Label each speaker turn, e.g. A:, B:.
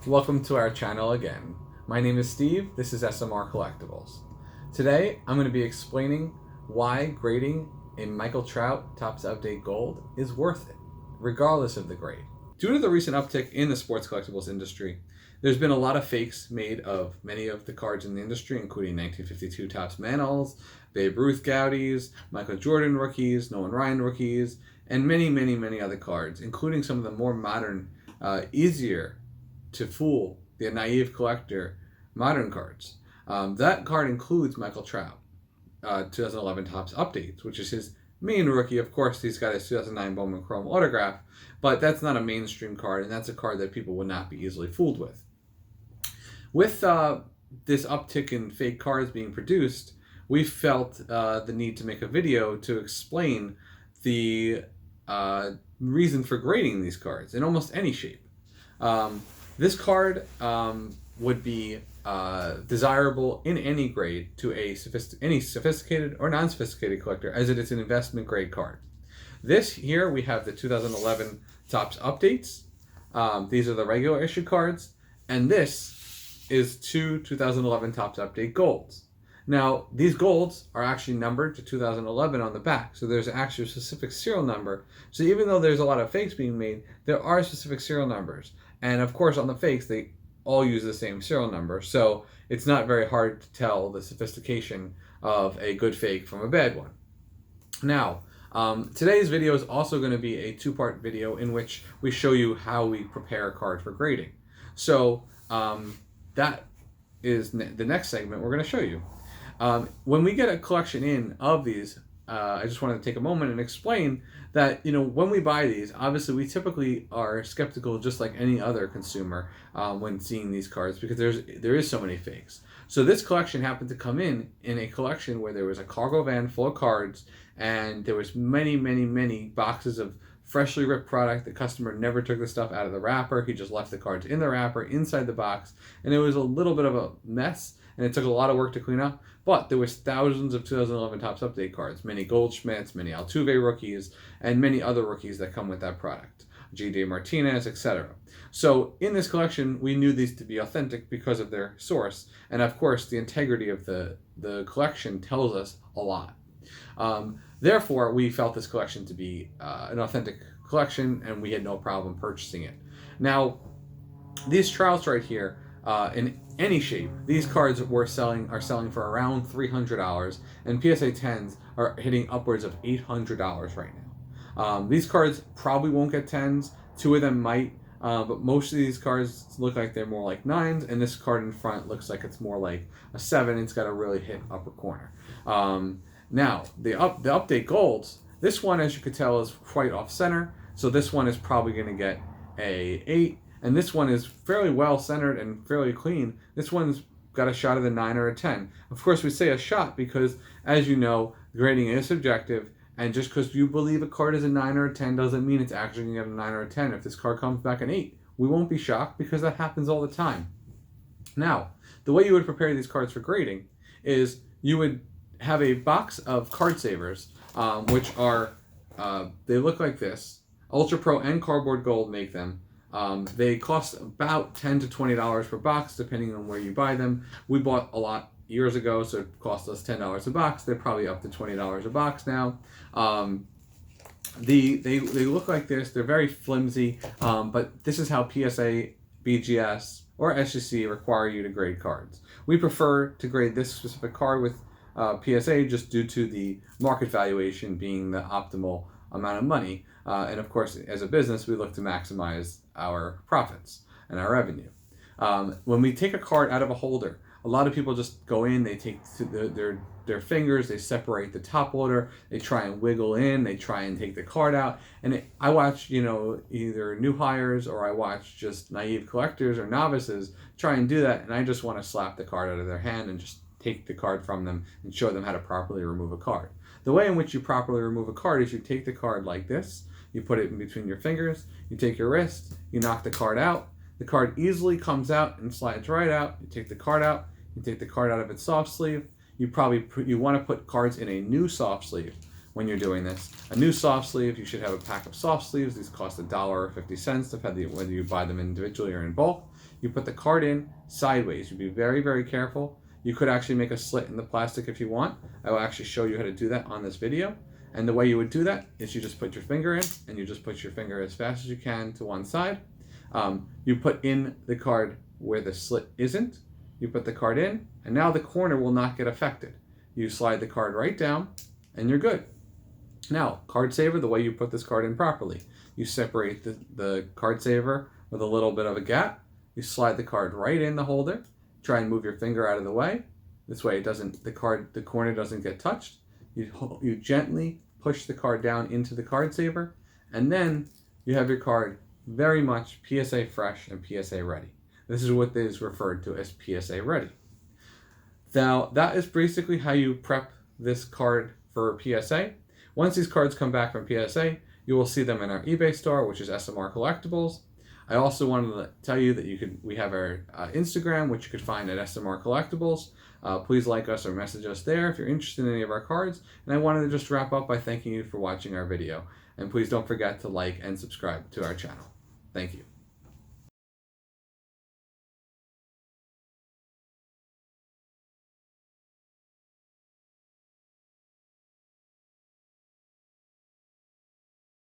A: Welcome to our channel again. My name is Steve, this is SMR Collectibles. Today I'm going to be explaining why grading a Michael Trout Topps Update Gold is worth it, regardless of the grade. Due to the recent uptick in the sports collectibles industry, there's been a lot of fakes made of many of the cards in the industry, including 1952 Topps Manals, Babe Ruth Gaudies, Michael Jordan rookies, Nolan Ryan rookies, and many other cards, including some of the more modern, easier to fool the naive collector modern cards. That card includes Michael Trout, 2011 Topps Updates, which is his main rookie. Of course, he's got his 2009 Bowman Chrome autograph, but that's not a mainstream card, and that's a card that people would not be easily fooled with. With this uptick in fake cards being produced, we felt the need to make a video to explain the reason for grading these cards in almost any shape. This card would be desirable in any grade to any sophisticated or non-sophisticated collector, as it is an investment grade card. This here we have the 2011 Topps Updates. These are the regular issue cards, and this is two 2011 Topps Update Golds. Now, these golds are actually numbered to 2011 on the back, so there's actually a specific serial number. So even though there's a lot of fakes being made, there are specific serial numbers. And of course, on the fakes, they all use the same serial number, so it's not very hard to tell the sophistication of a good fake from a bad one. Now, today's video is also going to be a two-part video in which we show you how we prepare a card for grading. So that is the next segment we're going to show you. When we get a collection in of these, I just wanted to take a moment and explain that, when we buy these, obviously we typically are skeptical, just like any other consumer, when seeing these cards, because there is so many fakes. So this collection happened to come in a collection where there was a cargo van full of cards, and there was many boxes of freshly ripped product. The customer never took the stuff out of the wrapper. He just left the cards in the wrapper inside the box, and it was a little bit of a mess, and it took a lot of work to clean up. But there was thousands of 2011 Topps Update cards, many Goldschmidts, many Altuve rookies, and many other rookies that come with that product, J.D. Martinez, etc. So in this collection, we knew these to be authentic because of their source, and of course, the integrity of the collection tells us a lot. Therefore, we felt this collection to be an authentic collection, and we had no problem purchasing it. Now, these Trouts right here, in any shape, these cards are selling for around $300, and PSA 10s are hitting upwards of $800 right now. These cards probably won't get 10s. Two of them might, but most of these cards look like they're more like 9s, and this card in front looks like it's more like a 7. It's got a really hit upper corner. Now, the Update Golds, this one, as you could tell, is quite off-center, so this one is probably going to get a 8. And this one is fairly well centered and fairly clean. This one's got a shot of the 9 or a 10. Of course, we say a shot because, as you know, grading is subjective, and just because you believe a card is a 9 or a 10 doesn't mean it's actually going to get a 9 or a 10. If this card comes back an 8, we won't be shocked because that happens all the time. Now, the way you would prepare these cards for grading is you would have a box of card savers, which are, they look like this. Ultra Pro and Cardboard Gold make them. They cost about $10 to $20 per box, depending on where you buy them. We bought a lot years ago, so it cost us $10 a box. They're probably up to $20 a box now. They look like this. They're very flimsy, but this is how PSA, BGS, or SGC require you to grade cards. We prefer to grade this specific card with PSA just due to the market valuation being the optimal amount of money. And of course, as a business, we look to maximize our profits and our revenue. When we take a card out of a holder, a lot of people just go in, they take their fingers, they separate the top loader, they try and wiggle in, they try and take the card out. And I watch, either new hires or I watch just naive collectors or novices try and do that, and I just want to slap the card out of their hand and just take the card from them and show them how to properly remove a card. The way in which you properly remove a card is you take the card like this, you put it in between your fingers, you take your wrist, you knock the card out, the card easily comes out and slides right out, you take the card out, you take the card out of its soft sleeve, you want to put cards in a new soft sleeve when you're doing this. A new soft sleeve, you should have a pack of soft sleeves. These cost $1.50, depending on whether you buy them individually or in bulk. you put the card in sideways. You be very, very careful. You could actually make a slit in the plastic if you want. I will actually show you how to do that on this video. And the way you would do that is you just put your finger in, and you just put your finger as fast as you can to one side. You put in the card where the slit isn't. You put the card in, and now the corner will not get affected. You slide the card right down, and you're good. Now, card saver, the way you put this card in properly. You separate the card saver with a little bit of a gap. You slide the card right in the holder. Try and move your finger out of the way. This way the corner doesn't get touched. You gently push the card down into the card saver, and then you have your card very much PSA fresh and PSA ready. This is what is referred to as PSA ready. Now, that is basically how you prep this card for PSA. Once these cards come back from PSA, you will see them in our eBay store, which is SMR Collectibles. I also wanted to tell you that we have our Instagram, which you could find at SMR Collectibles. Please like us or message us there if you're interested in any of our cards. And I wanted to just wrap up by thanking you for watching our video. And please don't forget to like and subscribe to our channel. Thank you.